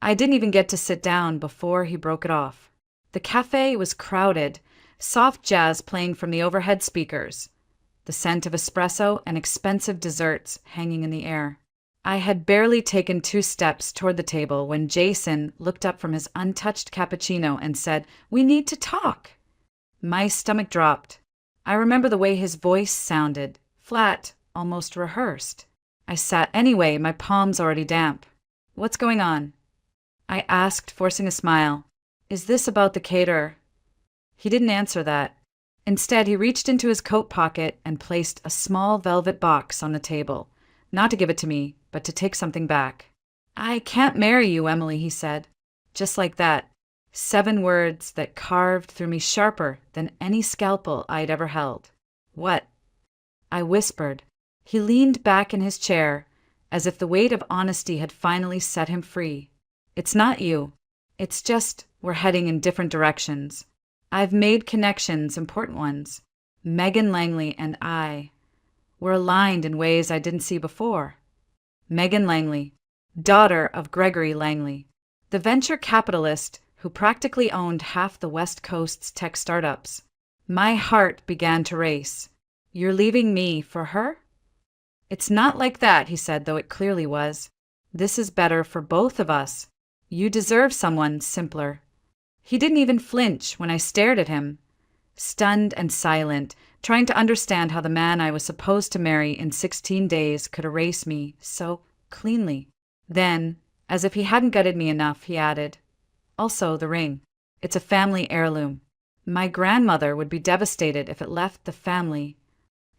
I didn't even get to sit down before he broke it off. The cafe was crowded, soft jazz playing from the overhead speakers, the scent of espresso and expensive desserts hanging in the air. I had barely taken 2 steps toward the table when Jason looked up from his untouched cappuccino and said, "We need to talk." My stomach dropped. I remember the way his voice sounded, flat, almost rehearsed. I sat anyway, my palms already damp. "What's going on?" I asked, forcing a smile. "Is this about the caterer?" He didn't answer that. Instead, he reached into his coat pocket and placed a small velvet box on the table, not to give it to me, but to take something back. "I can't marry you, Emily," he said. Just like that. 7 words that carved through me sharper than any scalpel I'd ever held. "What?" I whispered. He leaned back in his chair, as if the weight of honesty had finally set him free. "It's not you. It's just we're heading in different directions. I've made connections, important ones. Megan Langley and I were aligned in ways I didn't see before." Megan Langley, daughter of Gregory Langley, the venture capitalist who practically owned half the West Coast's tech startups. My heart began to race. "You're leaving me for her?" "It's not like that," he said, though it clearly was. "This is better for both of us. You deserve someone simpler." He didn't even flinch when I stared at him, stunned and silent, trying to understand how the man I was supposed to marry in 16 days could erase me so cleanly. Then, as if he hadn't gutted me enough, he added, "Also, the ring. It's a family heirloom. My grandmother would be devastated if it left the family."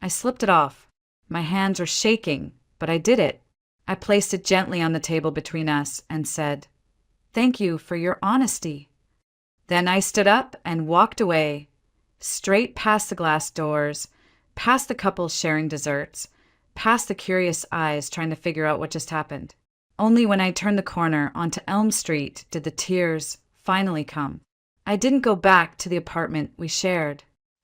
I slipped it off. My hands were shaking, but I did it. I placed it gently on the table between us and said, "Thank you for your honesty." Then I stood up and walked away, straight past the glass doors, past the couple sharing desserts, past the curious eyes trying to figure out what just happened. Only when I turned the corner onto Elm Street did the tears finally come. I didn't go back to the apartment we shared.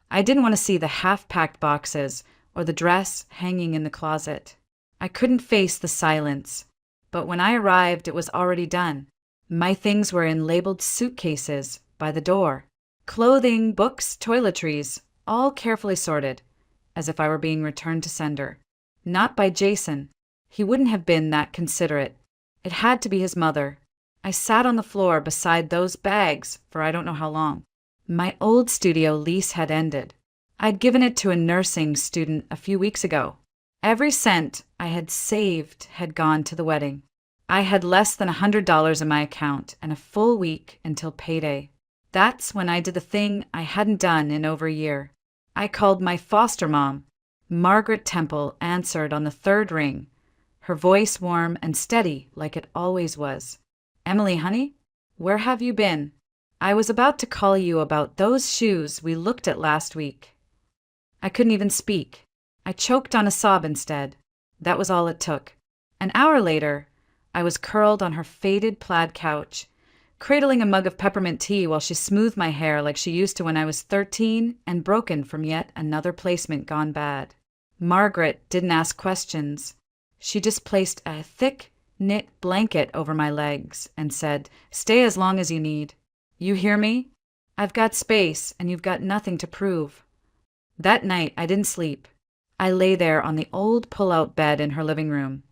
I didn't want to see the half-packed boxes or the dress hanging in the closet. I couldn't face the silence. But when I arrived, it was already done. My things were in labeled suitcases by the door. Clothing, books, toiletries, all carefully sorted, as if I were being returned to sender. Not by Jason. He wouldn't have been that considerate. It had to be his mother. I sat on the floor beside those bags for I don't know how long. My old studio lease had ended. I'd given it to a nursing student a few weeks ago. Every cent I had saved had gone to the wedding. I had less than $100 in my account and a full week until payday. That's when I did the thing I hadn't done in over a year. I called my foster mom. Margaret Temple answered on the 3rd ring, her voice warm and steady like it always was. "Emily, honey, where have you been? I was about to call you about those shoes we looked at last week." I couldn't even speak. I choked on a sob instead. That was all it took. An hour later, I was curled on her faded plaid couch, cradling a mug of peppermint tea while she smoothed my hair like she used to when I was 13 and broken from yet another placement gone bad. Margaret didn't ask questions. She just placed a thick, knit blanket over my legs and said, "Stay as long as you need. You hear me? I've got space and you've got nothing to prove." That night, I didn't sleep. I lay there on the old pull-out bed in her living room,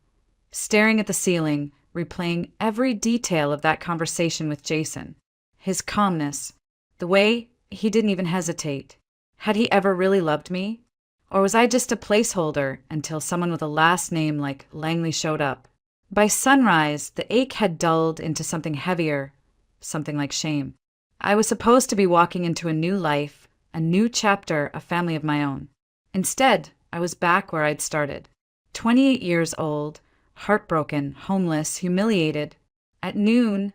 staring at the ceiling, replaying every detail of that conversation with Jason. His calmness, the way he didn't even hesitate. Had he ever really loved me? Or was I just a placeholder until someone with a last name like Langley showed up? By sunrise, the ache had dulled into something heavier, something like shame. I was supposed to be walking into a new life, a new chapter, a family of my own. Instead, I was back where I'd started. 28 years old, heartbroken, homeless, humiliated. At noon,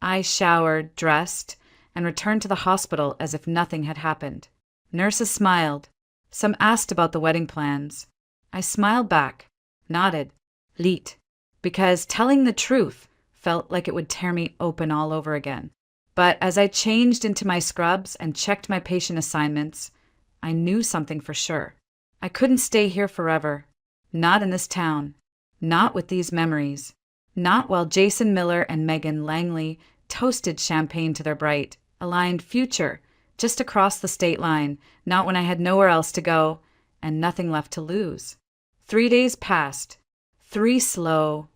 I showered, dressed, and returned to the hospital as if nothing had happened. Nurses smiled. Some asked about the wedding plans. I smiled back, nodded, liet, because telling the truth felt like it would tear me open all over again. But as I changed into my scrubs and checked my patient assignments, I knew something for sure. I couldn't stay here forever. Not in this town. Not with these memories. Not while Jason Miller and Megan Langley toasted champagne to their bright, aligned future just across the state line, not when I had nowhere else to go and nothing left to lose. 3 days passed, 3 slow,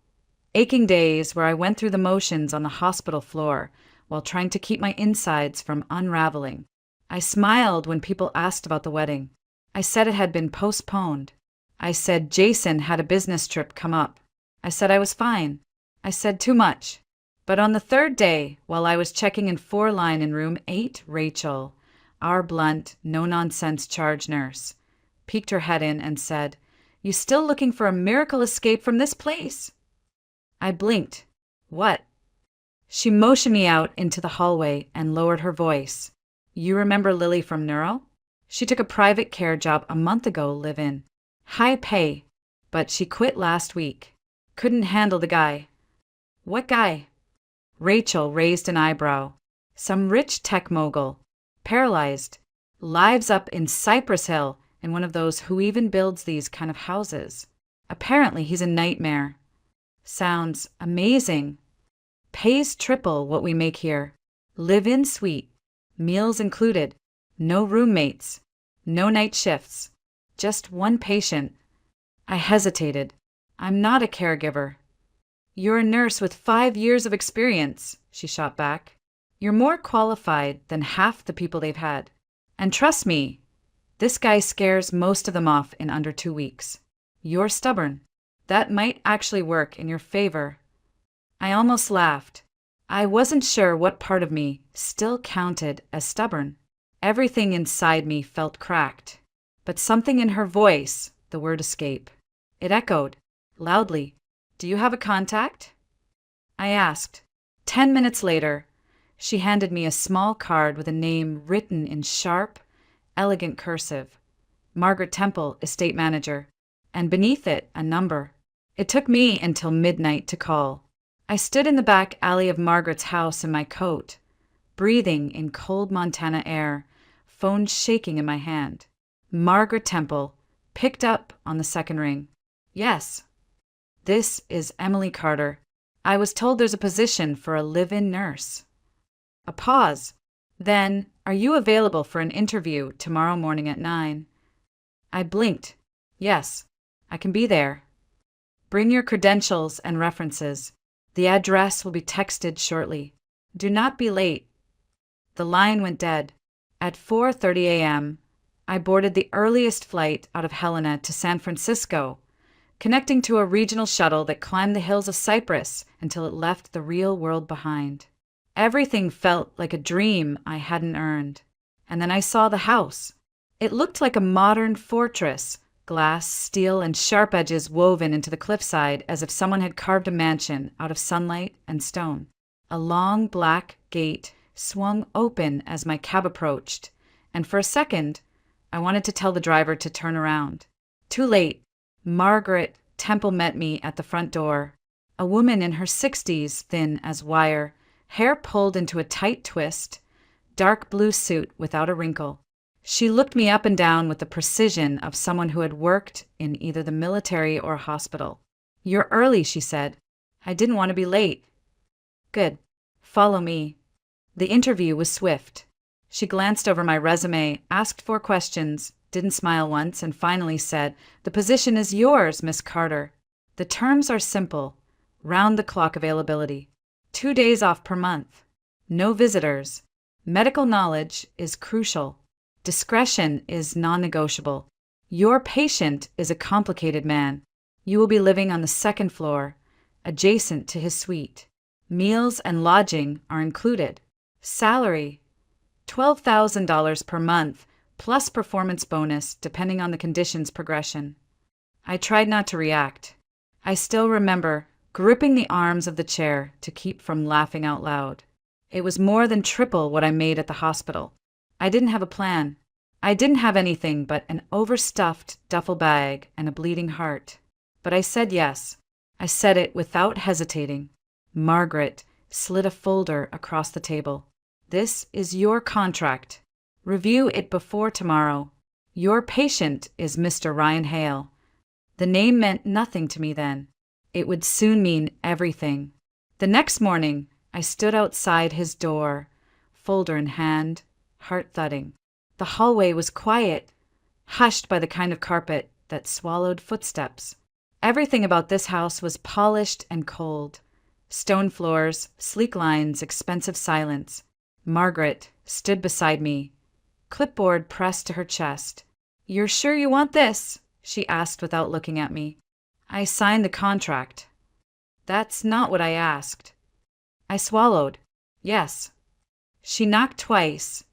aching days where I went through the motions on the hospital floor while trying to keep my insides from unraveling. I smiled when people asked about the wedding. I said it had been postponed. I said Jason had a business trip come up. I said I was fine. I said too much. But on the 3rd day, while I was checking in 4 line in room 8, Rachel, our blunt, no-nonsense charge nurse, peeked her head in and said, "You still looking for a miracle escape from this place?" I blinked. What? She motioned me out into the hallway and lowered her voice. "You remember Lily from Neuro? She took a private care job a month ago, live-in. High pay, but she quit last week. Couldn't handle the guy." "What guy?" Rachel raised an eyebrow. "Some rich tech mogul. Paralyzed. Lives up in Cypress Hill in one of those who even builds these kind of houses. Apparently he's a nightmare." "Sounds amazing. Pays triple what we make here. Live-in suite. Meals included. No roommates. No night shifts. Just one patient." I hesitated. "I'm not a caregiver." "You're a nurse with 5 years of experience," she shot back. "You're more qualified than half the people they've had. And trust me, this guy scares most of them off in under 2 weeks. You're stubborn. That might actually work in your favor." I almost laughed. I wasn't sure what part of me still counted as stubborn. Everything inside me felt cracked. But something in her voice, the word escape. It echoed, loudly. "Do you have a contact?" I asked. 10 minutes later, she handed me a small card with a name written in sharp, elegant cursive. Margaret Temple, estate manager. And beneath it, a number. It took me until midnight to call. I stood in the back alley of Margaret's house in my coat, breathing in cold Montana air, phone shaking in my hand. Margaret Temple picked up on the second ring. "Yes." "This is Emily Carter. I was told there's a position for a live-in nurse." A pause. Then, "Are you available for an interview tomorrow morning at 9? I blinked. "Yes, I can be there." "Bring your credentials and references. The address will be texted shortly. Do not be late." The line went dead. At 4:30 a.m., I boarded the earliest flight out of Helena to San Francisco, connecting to a regional shuttle that climbed the hills of Cypress until it left the real world behind. Everything felt like a dream I hadn't earned. And then I saw the house. It looked like a modern fortress, glass, steel, and sharp edges woven into the cliffside as if someone had carved a mansion out of sunlight and stone. A long black gate swung open as my cab approached, and for a second, I wanted to tell the driver to turn around. Too late. Margaret Temple met me at the front door. A woman in her 60s, thin as wire, hair pulled into a tight twist, dark blue suit without a wrinkle. She looked me up and down with the precision of someone who had worked in either the military or a hospital. "You're early," she said. "I didn't want to be late." "Good. Follow me." The interview was swift. She glanced over my resume, asked 4 questions, didn't smile once, and finally said, "The position is yours, Miss Carter. The terms are simple. Round-the-clock availability. 2 days off per month. No visitors. Medical knowledge is crucial. Discretion is non-negotiable. Your patient is a complicated man. You will be living on the 2nd floor, adjacent to his suite. Meals and lodging are included. Salary, $12,000 per month, plus performance bonus depending on the condition's progression." I tried not to react. I still remember gripping the arms of the chair to keep from laughing out loud. It was more than triple what I made at the hospital. I didn't have a plan. I didn't have anything but an overstuffed duffel bag and a bleeding heart. But I said yes. I said it without hesitating. Margaret slid a folder across the table. "This is your contract. Review it before tomorrow. Your patient is Mr. Ryan Hale." The name meant nothing to me then. It would soon mean everything. The next morning, I stood outside his door, folder in hand, heart thudding. The hallway was quiet, hushed by the kind of carpet that swallowed footsteps. Everything about this house was polished and cold. Stone floors, sleek lines, expensive silence. Margaret stood beside me, clipboard pressed to her chest. "You're sure you want this?" she asked without looking at me. I signed the contract. "That's not what I asked." I swallowed. "Yes." She knocked twice,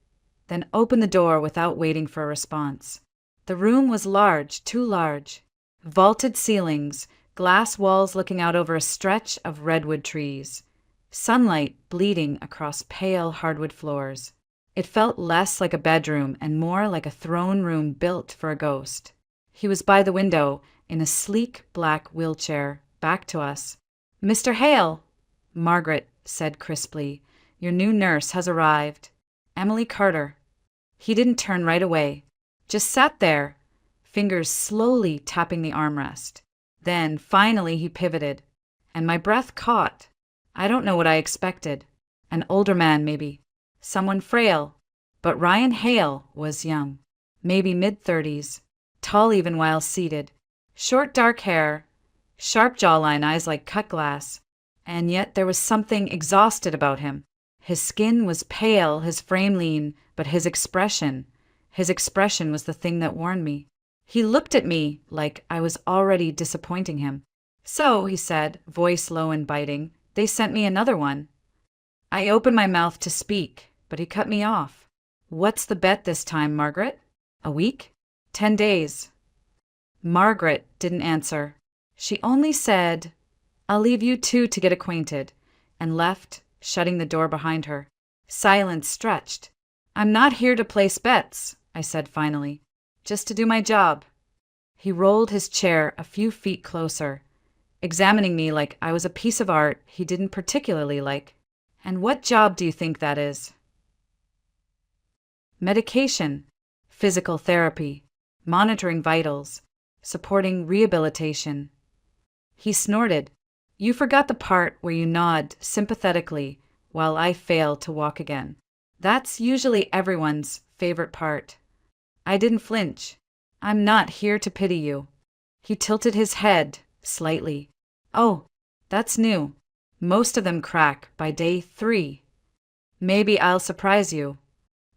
then opened the door without waiting for a response. The room was large, too large. Vaulted ceilings, glass walls looking out over a stretch of redwood trees. Sunlight bleeding across pale hardwood floors. It felt less like a bedroom and more like a throne room built for a ghost. He was by the window, in a sleek black wheelchair, back to us. "Mr. Hale," Margaret said crisply, "your new nurse has arrived. Emily Carter." He didn't turn right away, just sat there, fingers slowly tapping the armrest. Then, finally, he pivoted, and my breath caught. I don't know what I expected. An older man, maybe. Someone frail. But Ryan Hale was young. Maybe mid-30s. Tall even while seated. Short dark hair. Sharp jawline, eyes like cut glass. And yet there was something exhausted about him. His skin was pale, his frame lean, but his expression was the thing that warned me. He looked at me like I was already disappointing him. "So," he said, voice low and biting, "they sent me another one." I opened my mouth to speak, but he cut me off. "What's the bet this time, Margaret? A week? 10 days?" Margaret didn't answer. She only said, "I'll leave you two to get acquainted," and left, shutting the door behind her. Silence stretched. "I'm not here to place bets," I said finally. "Just to do my job." He rolled his chair a few feet closer, examining me like I was a piece of art he didn't particularly like. "And what job do you think that is?" "Medication, physical therapy, monitoring vitals, supporting rehabilitation." He snorted. "You forgot the part where you nod sympathetically while I fail to walk again. That's usually everyone's favorite part." I didn't flinch. "I'm not here to pity you." He tilted his head slightly. "Oh, that's new. Most of them crack by day 3. Maybe I'll surprise you."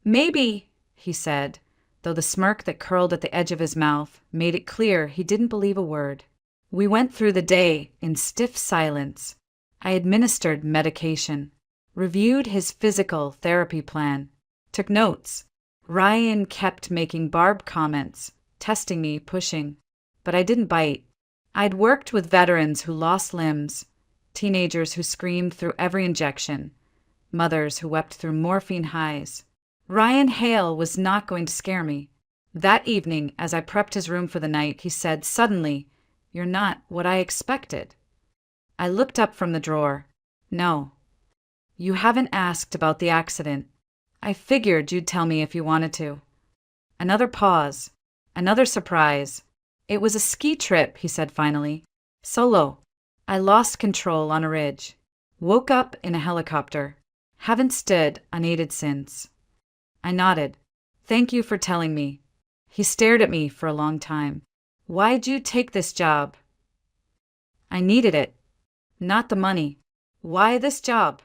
"Maybe," he said, though the smirk that curled at the edge of his mouth made it clear he didn't believe a word. We went through the day in stiff silence. I administered medication, reviewed his physical therapy plan, took notes. Ryan kept making barbed comments, testing me, pushing. But I didn't bite. I'd worked with veterans who lost limbs, teenagers who screamed through every injection, mothers who wept through morphine highs. Ryan Hale was not going to scare me. That evening, as I prepped his room for the night, he said suddenly, "You're not what I expected." I looked up from the drawer. "No." "You haven't asked about the accident. I figured you'd tell me if you wanted to." Another pause. Another surprise. "It was a ski trip," he said finally. "Solo. I lost control on a ridge. Woke up in a helicopter. Haven't stood unaided since." I nodded. "Thank you for telling me." He stared at me for a long time. "Why'd you take this job?" "I needed it. Not the money." "Why this job?"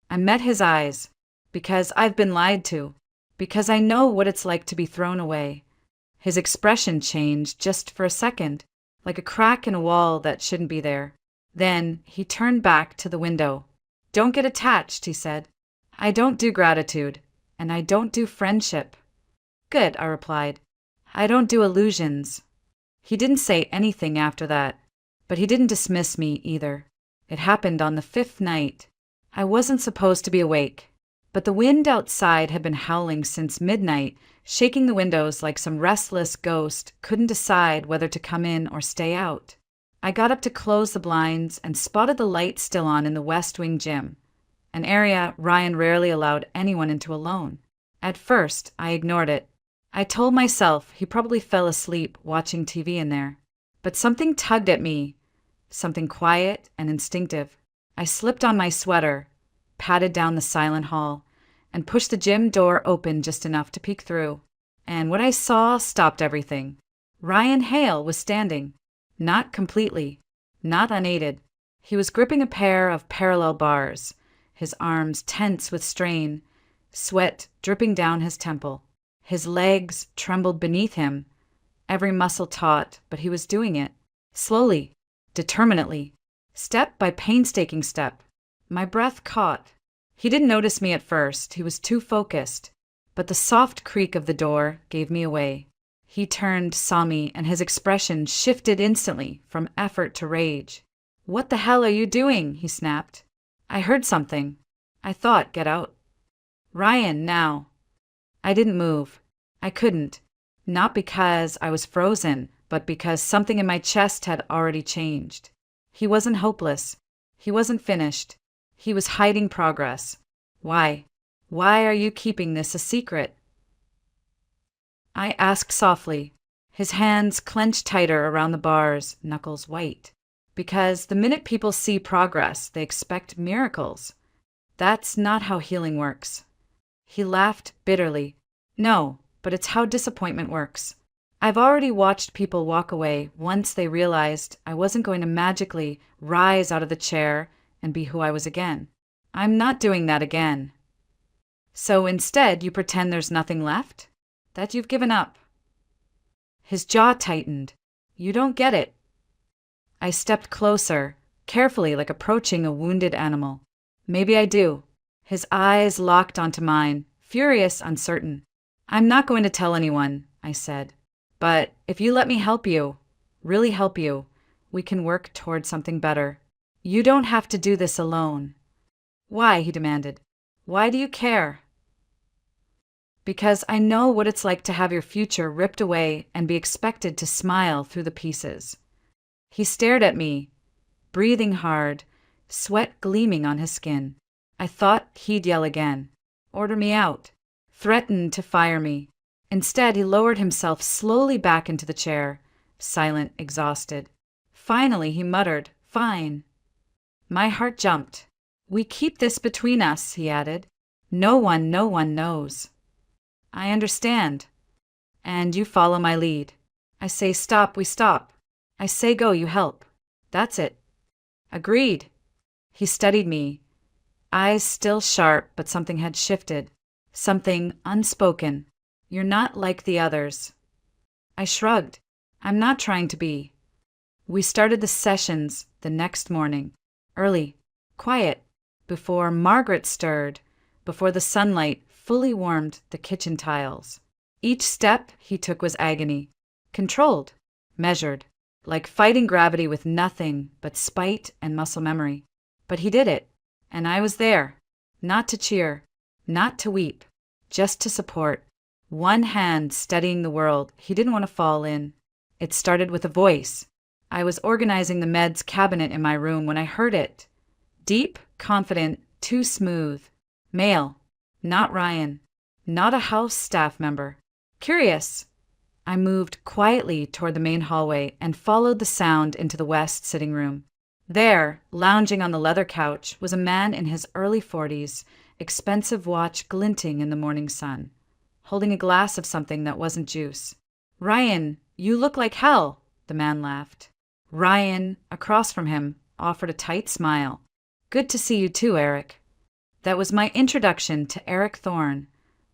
I met his eyes. "Because I've been lied to. Because I know what it's like to be thrown away." His expression changed just for a second, like a crack in a wall that shouldn't be there. Then he turned back to the window. "Don't get attached," he said. "I don't do gratitude, and I don't do friendship." "Good," I replied. "I don't do illusions." He didn't say anything after that, but he didn't dismiss me either. It happened on the 5th night. I wasn't supposed to be awake, but the wind outside had been howling since midnight, shaking the windows like some restless ghost couldn't decide whether to come in or stay out. I got up to close the blinds and spotted the light still on in the West Wing gym, an area Ryan rarely allowed anyone into alone. At first, I ignored it. I told myself he probably fell asleep watching TV in there. But something tugged at me, something quiet and instinctive. I slipped on my sweater, padded down the silent hall, and pushed the gym door open just enough to peek through. And what I saw stopped everything. Ryan Hale was standing. Not completely, not unaided. He was gripping a pair of parallel bars, his arms tense with strain, sweat dripping down his temple. His legs trembled beneath him, every muscle taut, but he was doing it. Slowly, determinately, step by painstaking step. My breath caught. He didn't notice me at first, he was too focused, but the soft creak of the door gave me away. He turned, saw me, and his expression shifted instantly from effort to rage. "What the hell are you doing?" he snapped. "I heard something. I thought, get out." "Ryan, now." I didn't move. I couldn't. Not because I was frozen, but because something in my chest had already changed. He wasn't hopeless. He wasn't finished. He was hiding progress. Why? Why are you keeping this a secret? I asked softly, his hands clenched tighter around the bars, knuckles white. Because the minute people see progress, they expect miracles. That's not how healing works. He laughed bitterly. No, but it's how disappointment works. I've already watched people walk away once they realized I wasn't going to magically rise out of the chair and be who I was again. I'm not doing that again. So instead, you pretend there's nothing left? That you've given up? His jaw tightened. You don't get it. I stepped closer, carefully, like approaching a wounded animal. Maybe I do. His eyes locked onto mine, furious, uncertain. I'm not going to tell anyone, I said. But if you let me help you, really help you, we can work toward something better. You don't have to do this alone. Why? He demanded. Why do you care? Because I know what it's like to have your future ripped away and be expected to smile through the pieces. He stared at me, breathing hard, sweat gleaming on his skin. I thought he'd yell again, order me out, threaten to fire me. Instead, he lowered himself slowly back into the chair, silent, exhausted. Finally, he muttered, "Fine." My heart jumped. "We keep this between us," he added. No one knows." "I understand." "And you follow my lead. I say stop, we stop. I say go, you help. That's it." "Agreed." He studied me, eyes still sharp, but something had shifted. Something unspoken. "You're not like the others." I shrugged. "I'm not trying to be." We started the sessions the next morning. Early, quiet, before Margaret stirred, before the sunlight fully warmed the kitchen tiles. Each step he took was agony. Controlled, measured, like fighting gravity with nothing but spite and muscle memory. But he did it, and I was there, not to cheer, not to weep, just to support. One hand steadying the world he didn't want to fall in. It started with a voice. I was organizing the meds cabinet in my room when I heard it. Deep, confident, too smooth. Male. Not Ryan. Not a house staff member. Curious. I moved quietly toward the main hallway and followed the sound into the west sitting room. There, lounging on the leather couch, was a man in his early 40s, expensive watch glinting in the morning sun, holding a glass of something that wasn't juice. "Ryan, you look like hell," the man laughed. Ryan, across from him, offered a tight smile. "Good to see you too, Eric." That was my introduction to Eric Thorne,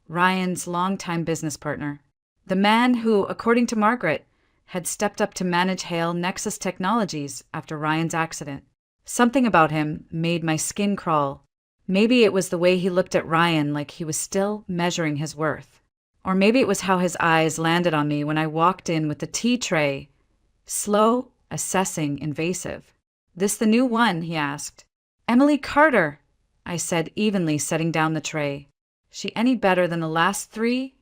Ryan's longtime business partner. The man who, according to Margaret, had stepped up to manage Hale Nexus Technologies after Ryan's accident. Something about him made my skin crawl. Maybe it was the way he looked at Ryan like he was still measuring his worth. Or maybe it was how his eyes landed on me when I walked in with the tea tray. Slow, assessing, invasive. "This the new one?" he asked. "Emily Carter," I said evenly, setting down the tray. "She any better than the last three?"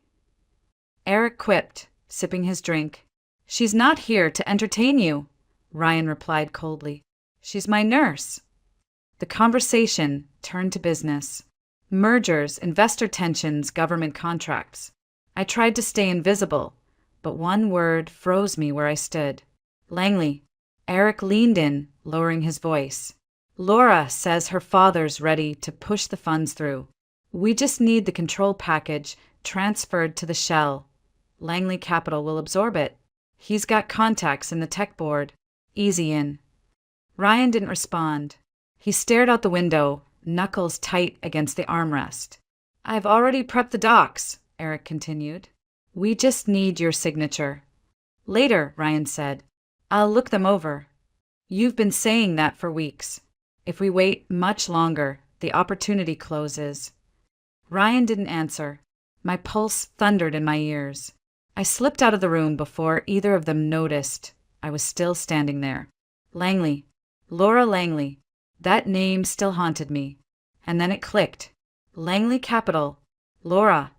Eric quipped, sipping his drink. "She's not here to entertain you," Ryan replied coldly. "She's my nurse." The conversation turned to business. Mergers, investor tensions, government contracts. I tried to stay invisible, but one word froze me where I stood. "Langley." Eric leaned in, lowering his voice. Laura says her father's ready to push the funds through. We just need the control package transferred to the shell. Langley Capital will absorb it. He's got contacts in the tech board. Easy in. Ryan didn't respond. He stared out the window, knuckles tight against the armrest. I've already prepped the docs, Eric continued. We just need your signature. Later, Ryan said. I'll look them over. You've been saying that for weeks. If we wait much longer, the opportunity closes. Ryan didn't answer. My pulse thundered in my ears. I slipped out of the room before either of them noticed. I was still standing there. Langley. Laura Langley. That name still haunted me. And then it clicked. Langley Capital. Laura.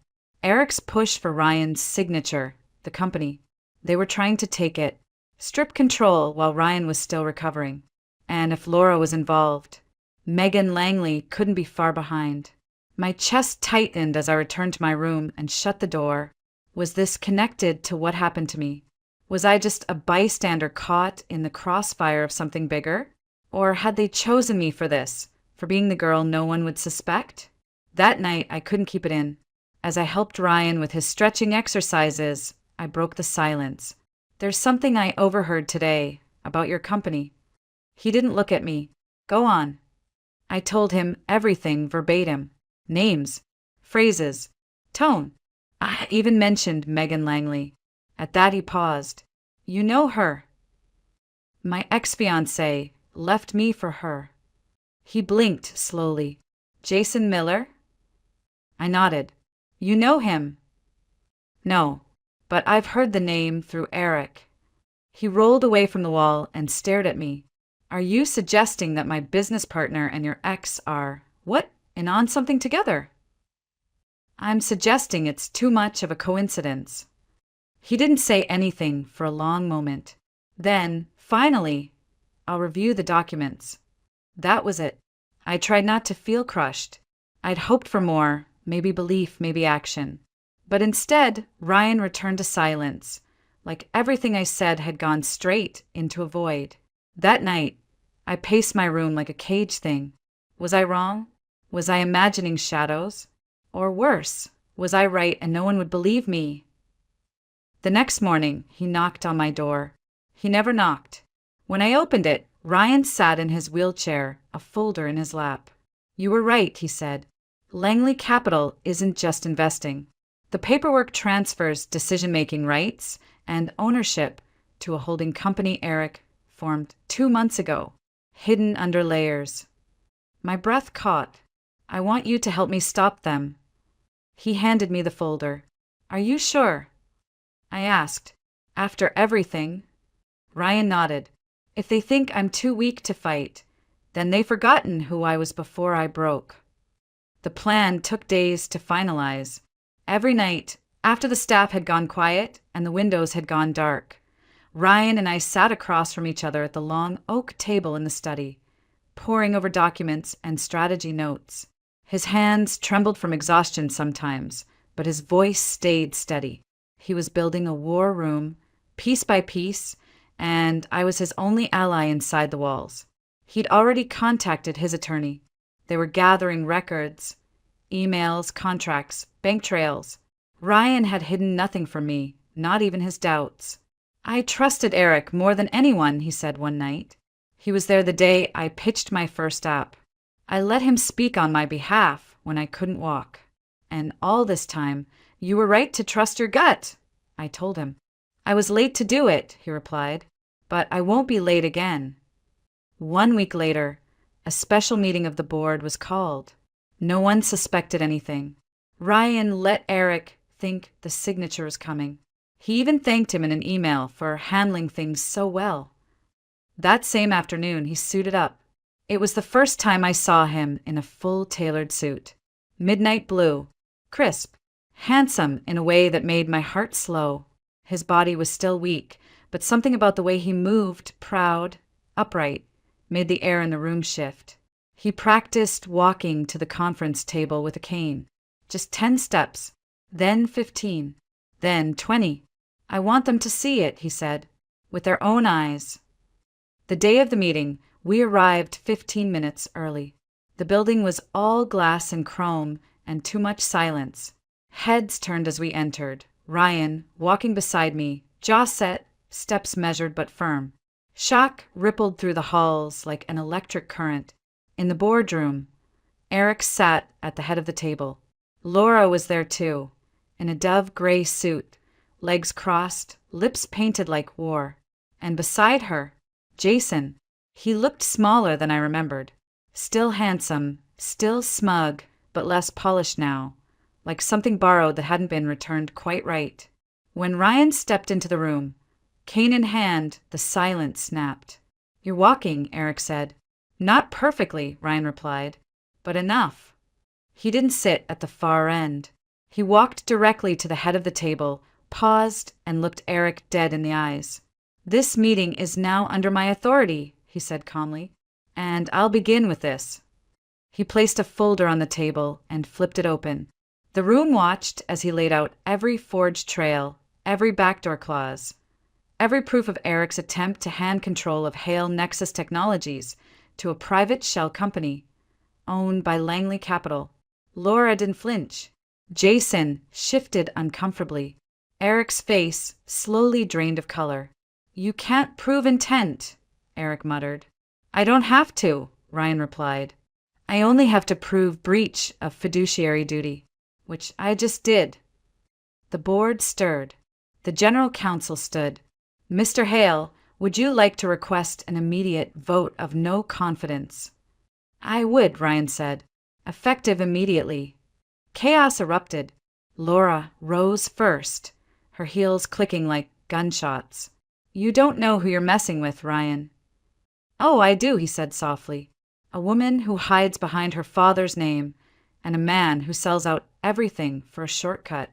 Eric's push for Ryan's signature. The company. They were trying to take it. Strip control while Ryan was still recovering. And if Laura was involved, Megan Langley couldn't be far behind. My chest tightened as I returned to my room and shut the door. Was this connected to what happened to me? Was I just a bystander caught in the crossfire of something bigger? Or had they chosen me for this, for being the girl no one would suspect? That night, I couldn't keep it in. As I helped Ryan with his stretching exercises, I broke the silence. There's something I overheard today about your company. He didn't look at me. Go on. I told him everything verbatim. Names, phrases, tone. I even mentioned Megan Langley. At that he paused. You know her. My ex-fiancé left me for her. He blinked slowly. Jason Miller? I nodded. You know him? No, but I've heard the name through Eric. He rolled away from the wall and stared at me. Are you suggesting that my business partner and your ex are, what, in on something together? I'm suggesting it's too much of a coincidence. He didn't say anything for a long moment. Then, finally, I'll review the documents. That was it. I tried not to feel crushed. I'd hoped for more, maybe belief, maybe action. But instead, Ryan returned to silence, like everything I said had gone straight into a void. That night, I paced my room like a cage thing. Was I wrong? Was I imagining shadows? Or worse, was I right and no one would believe me? The next morning, he knocked on my door. He never knocked. When I opened it, Ryan sat in his wheelchair, a folder in his lap. You were right, he said. Langley Capital isn't just investing. The paperwork transfers decision-making rights and ownership to a holding company Eric formed 2 months ago, hidden under layers. My breath caught. I want you to help me stop them. He handed me the folder. Are you sure? I asked. After everything? Ryan nodded. If they think I'm too weak to fight, then they've forgotten who I was before I broke. The plan took days to finalize. Every night, after the staff had gone quiet and the windows had gone dark, Ryan and I sat across from each other at the long oak table in the study, poring over documents and strategy notes. His hands trembled from exhaustion sometimes, but his voice stayed steady. He was building a war room, piece by piece, and I was his only ally inside the walls. He'd already contacted his attorney. They were gathering records, emails, contracts, bank trails. Ryan had hidden nothing from me, not even his doubts. I trusted Eric more than anyone, he said one night. He was there the day I pitched my first app. I let him speak on my behalf when I couldn't walk. And all this time, you were right to trust your gut, I told him. I was late to do it, he replied, but I won't be late again. 1 week later, a special meeting of the board was called. No one suspected anything. Ryan let Eric think the signature was coming. He even thanked him in an email for handling things so well. That same afternoon, he suited up. It was the first time I saw him in a full tailored suit. Midnight blue, crisp, handsome in a way that made my heart slow. His body was still weak, but something about the way he moved, proud, upright, made the air in the room shift. He practiced walking to the conference table with a cane. Just 10 steps, then 15, then 20. I want them to see it, he said, with their own eyes. The day of the meeting, we arrived 15 minutes early. The building was all glass and chrome and too much silence. Heads turned as we entered. Ryan, walking beside me, jaw set, steps measured but firm. Shock rippled through the halls like an electric current. In the boardroom, Eric sat at the head of the table. Laura was there too, in a dove-gray suit, legs crossed, lips painted like war. And beside her, Jason. He looked smaller than I remembered. Still handsome, still smug, but less polished now, like something borrowed that hadn't been returned quite right. When Ryan stepped into the room, cane in hand, the silence snapped. "You're walking," Eric said. "Not perfectly," Ryan replied, "but enough." He didn't sit at the far end. He walked directly to the head of the table, paused, and looked Eric dead in the eyes. "This meeting is now under my authority," he said calmly, "and I'll begin with this." He placed a folder on the table and flipped it open. The room watched as he laid out every forged trail, every backdoor clause, every proof of Eric's attempt to hand control of Hale Nexus Technologies to a private shell company owned by Langley Capital. Laura didn't flinch. Jason shifted uncomfortably. Eric's face slowly drained of color. "You can't prove intent," Eric muttered. "I don't have to," Ryan replied. "I only have to prove breach of fiduciary duty, which I just did." The board stirred. The general counsel stood. "Mr. Hale, would you like to request an immediate vote of no confidence?" "I would," Ryan said. "Effective immediately." Chaos erupted. Laura rose first, her heels clicking like gunshots. "You don't know who you're messing with, Ryan." "Oh, I do," he said softly. "A woman who hides behind her father's name, and a man who sells out everything for a shortcut."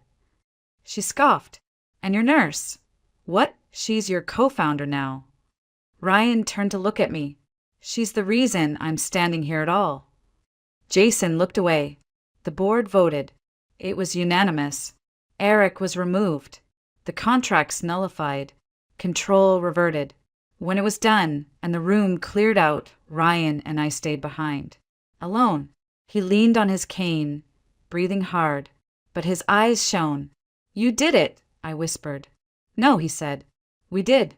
She scoffed. "And your nurse?" "What? She's your co-founder now." Ryan turned to look at me. "She's the reason I'm standing here at all." Jason looked away. The board voted. It was unanimous. Eric was removed. The contracts nullified. Control reverted. When it was done and the room cleared out, Ryan and I stayed behind. Alone. He leaned on his cane, breathing hard, but his eyes shone. "You did it," I whispered. "No," he said. "We did."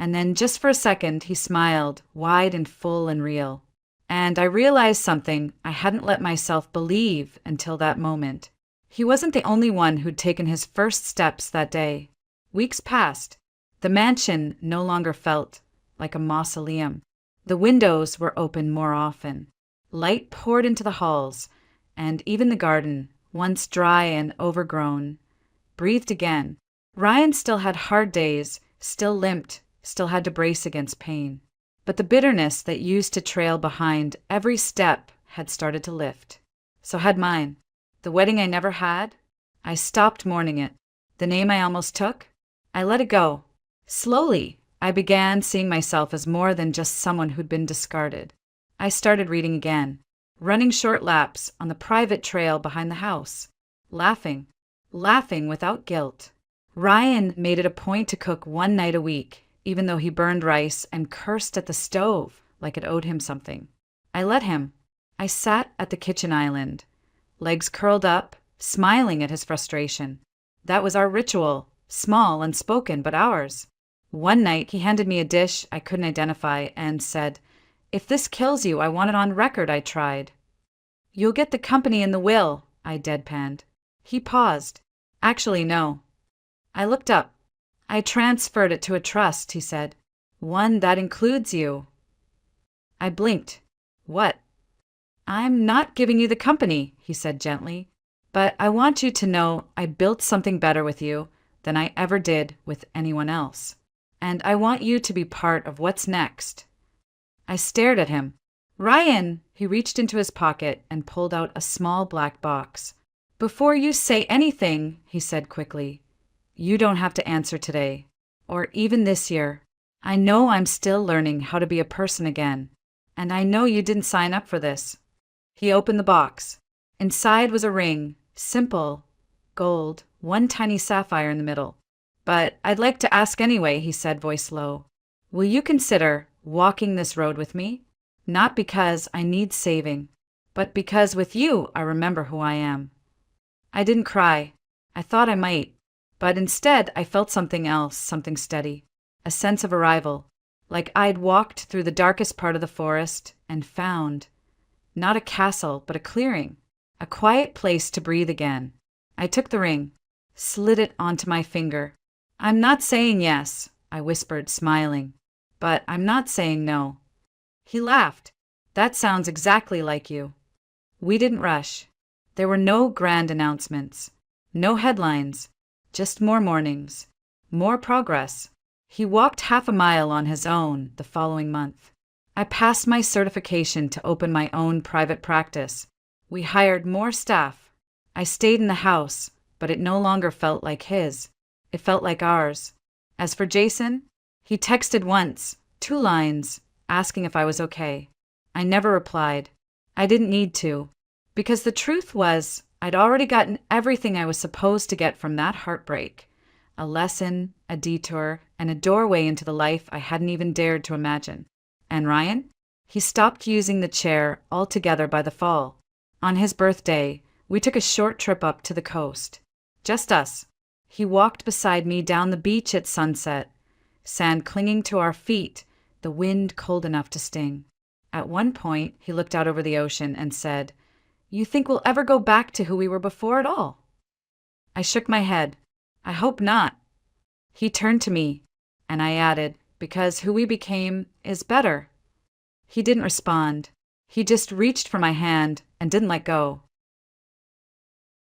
And then just for a second he smiled, wide and full and real. And I realized something I hadn't let myself believe until that moment. He wasn't the only one who'd taken his first steps that day. Weeks passed. The mansion no longer felt like a mausoleum. The windows were open more often. Light poured into the halls, and even the garden, once dry and overgrown, breathed again. Ryan still had hard days, still limped, still had to brace against pain. But the bitterness that used to trail behind every step had started to lift. So had mine. The wedding I never had, I stopped mourning it. The name I almost took, I let it go. Slowly, I began seeing myself as more than just someone who'd been discarded. I started reading again, running short laps on the private trail behind the house, laughing without guilt. Ryan made it a point to cook one night a week, even though he burned rice and cursed at the stove like it owed him something. I let him. I sat at the kitchen island, legs curled up, smiling at his frustration. That was our ritual, small, unspoken, but ours. One night he handed me a dish I couldn't identify and said, "If this kills you, I want it on record I tried." "You'll get the company in the will," I deadpanned. He paused. "Actually, no." I looked up. "I transferred it to a trust," he said. "One that includes you." I blinked. "What?" "I'm not giving you the company," he said gently, "but I want you to know I built something better with you than I ever did with anyone else. And I want you to be part of what's next." I stared at him. "Ryan!" He reached into his pocket and pulled out a small black box. "Before you say anything," he said quickly, "you don't have to answer today, or even this year. I know I'm still learning how to be a person again, and I know you didn't sign up for this." He opened the box. Inside was a ring, simple, gold, one tiny sapphire in the middle. "But I'd like to ask anyway," he said, voice low. "Will you consider walking this road with me, not because I need saving, but because with you I remember who I am. I didn't cry. I thought I might, but instead I felt something else, something steady, a sense of arrival, like I'd walked through the darkest part of the forest and found, not a castle, but a clearing, a quiet place to breathe again. I took the ring, slid it onto my finger. I'm not saying yes, I whispered, smiling, but I'm not saying no. He laughed. That sounds exactly like you. We didn't rush. There were no grand announcements, no headlines, just more mornings, more progress. He walked half a mile on his own the following month. I passed my certification to open my own private practice. We hired more staff. I stayed in the house, but it no longer felt like his. It felt like ours. As for Jason, he texted once, 2 lines, asking if I was okay. I never replied. I didn't need to, because the truth was, I'd already gotten everything I was supposed to get from that heartbreak. A lesson, a detour, and a doorway into the life I hadn't even dared to imagine. And Ryan? He stopped using the chair altogether by the fall. On his birthday, we took a short trip up to the coast. Just us. He walked beside me down the beach at sunset, sand clinging to our feet, the wind cold enough to sting. At one point, he looked out over the ocean and said, "You think we'll ever go back to who we were before at all?" I shook my head. I hope not. He turned to me, and I added, because who we became is better. He didn't respond. He just reached for my hand and didn't let go.